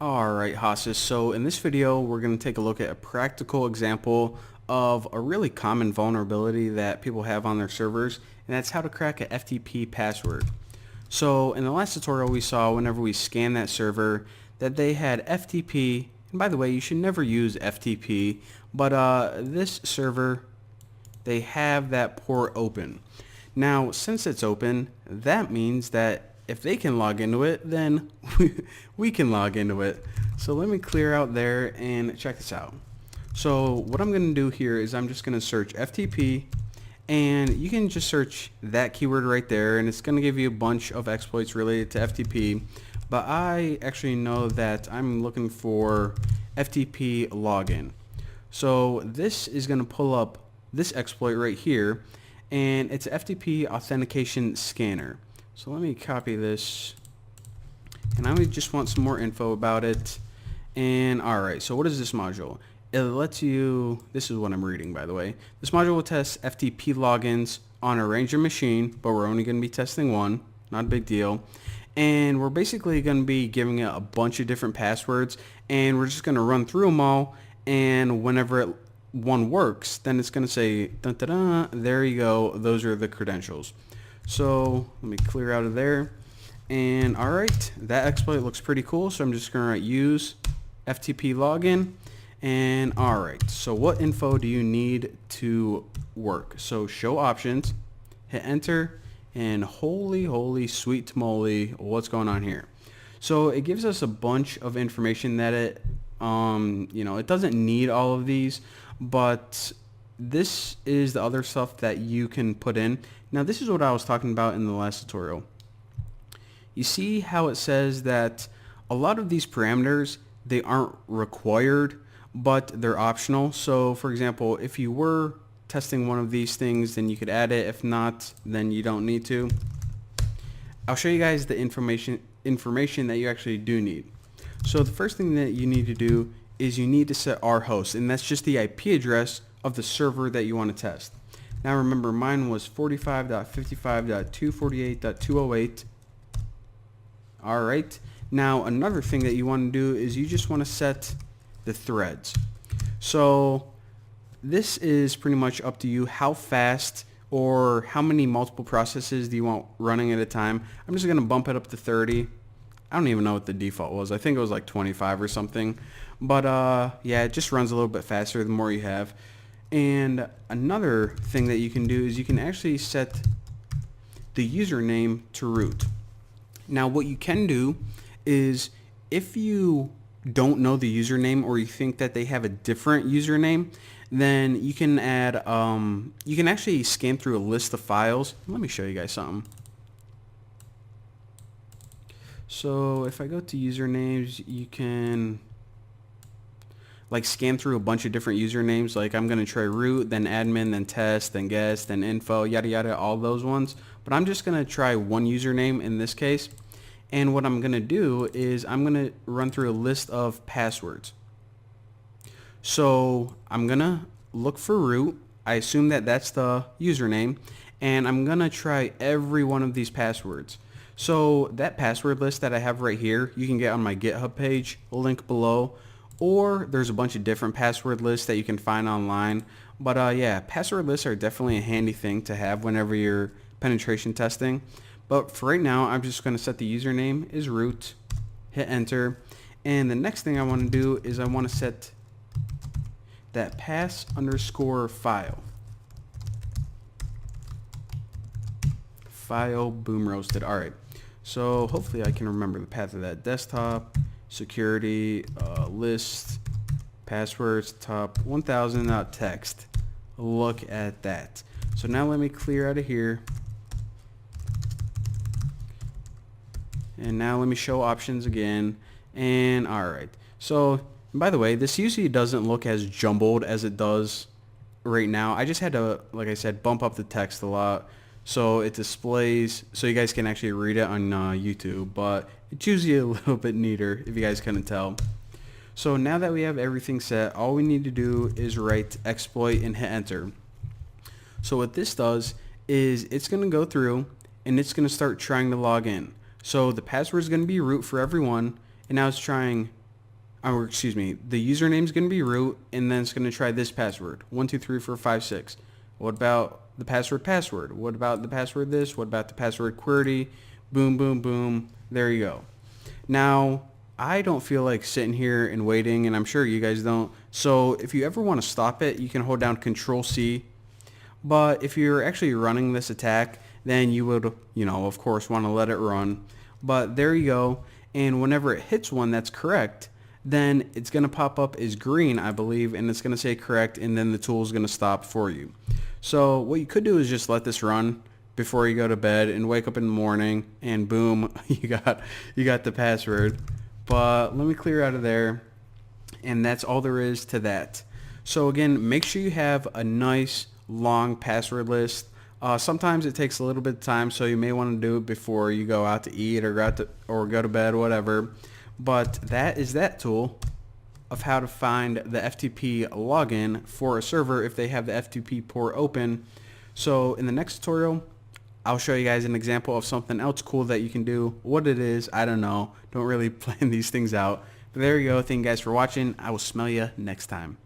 Alright, Hasis, so in this video we're going to take a look at a practical example of a really common vulnerability that people have on their servers, and that's how to crack a FTP password. So in the last tutorial we saw whenever we scanned that server that they had FTP, and by the way you should never use FTP, but this server, they have that port open. Now since it's open, that means that if they can log into it, then we can log into it. So let me clear out there and check this out. So what I'm going to do here is I'm just going to search FTP, and you can just search that keyword right there, and it's going to give you a bunch of exploits related to FTP. But I actually know that I'm looking for FTP login. So this is going to pull up this exploit right here, and it's FTP authentication scanner. So let me copy this, and I just want some more info about it. And alright, so what is this module? It lets you, this is what I'm reading by the way, this module will test FTP logins on a Ranger machine, but we're only going to be testing one, not a big deal. And we're basically going to be giving it a bunch of different passwords, and we're just going to run through them all, and whenever one works, then it's going to say, dun, dun, dun, there you go, those are the credentials. So let me clear out of there, and alright, that exploit looks pretty cool, so I'm just going to write use FTP login. And alright, so what info do you need to work? So show options, hit enter, and holy sweet moly, what's going on here? So it gives us a bunch of information that it it doesn't need all of these, but this is the other stuff that you can put in. Now this is what I was talking about in the last tutorial. You see how it says that a lot of these parameters, they aren't required, but they're optional. So for example, if you were testing one of these things, then you could add it. If not, then you don't need to. I'll show you guys the information that you actually do need. So the first thing that you need to do is you need to set our host, and that's just the IP address of the server that you want to test. Now remember, mine was 45.55.248.208. Alright, now another thing that you want to do is you just want to set the threads. So this is pretty much up to you, how fast or how many multiple processes do you want running at a time. I'm just going to bump it up to 30. I don't even know what the default was. I think it was like 25 or something. But yeah, it just runs a little bit faster the more you have. And another thing that you can do is you can actually set the username to root. Now what you can do is if you don't know the username or you think that they have a different username, then you can add, you can actually scan through a list of files. Let me show you guys something. So if I go to usernames, you can like scan through a bunch of different usernames. Like I'm going to try root, then admin, then test, then guest, then info, yada yada, all those ones. But I'm just going to try one username in this case. And what I'm going to do is I'm going to run through a list of passwords. So I'm going to look for root. I assume that that's the username. And I'm going to try every one of these passwords. So that password list that I have right here, you can get on my GitHub page, link below. Or there's a bunch of different password lists that you can find online. But yeah, password lists are definitely a handy thing to have whenever you're penetration testing. But for right now, I'm just going to set the username is root, hit enter. And the next thing I want to do is I want to set that pass_file. File boom roasted. Alright, so hopefully I can remember the path of that. Desktop, security, list, passwords, top 1000.txt. Look at that. So now let me clear out of here. And now let me show options again. And alright. So by the way, this usually doesn't look as jumbled as it does right now. I just had to, like I said, bump up the text a lot so it displays, so you guys can actually read it on YouTube, but it's usually a little bit neater if you guys couldn't tell. So now that we have everything set, all we need to do is write exploit and hit enter. So what this does is it's going to go through and it's going to start trying to log in. So the password is going to be root for everyone, and now it's trying or excuse me, the username is going to be root, and then it's going to try this password, 1234556. What about the password? What about the password this? What about the password QWERTY? Boom, boom, boom. There you go. Now, I don't feel like sitting here and waiting, and I'm sure you guys don't. So if you ever want to stop it, you can hold down Control C. But if you're actually running this attack, then you would, of course, want to let it run. But there you go. And whenever it hits one that's correct, then it's going to pop up as green, I believe, and it's going to say correct, and then the tool is going to stop for you. So what you could do is just let this run before you go to bed and wake up in the morning, and boom, you got the password. But let me clear out of there, and that's all there is to that. So again, make sure you have a nice long password list. Sometimes it takes a little bit of time, so you may want to do it before you go out to eat or go to bed, whatever. But that is that tool of how to find the FTP login for a server if they have the FTP port open. So in the next tutorial, I'll show you guys an example of something else cool that you can do. What it is, I don't know. Don't really plan these things out. But there you go. Thank you guys for watching. I will smell you next time.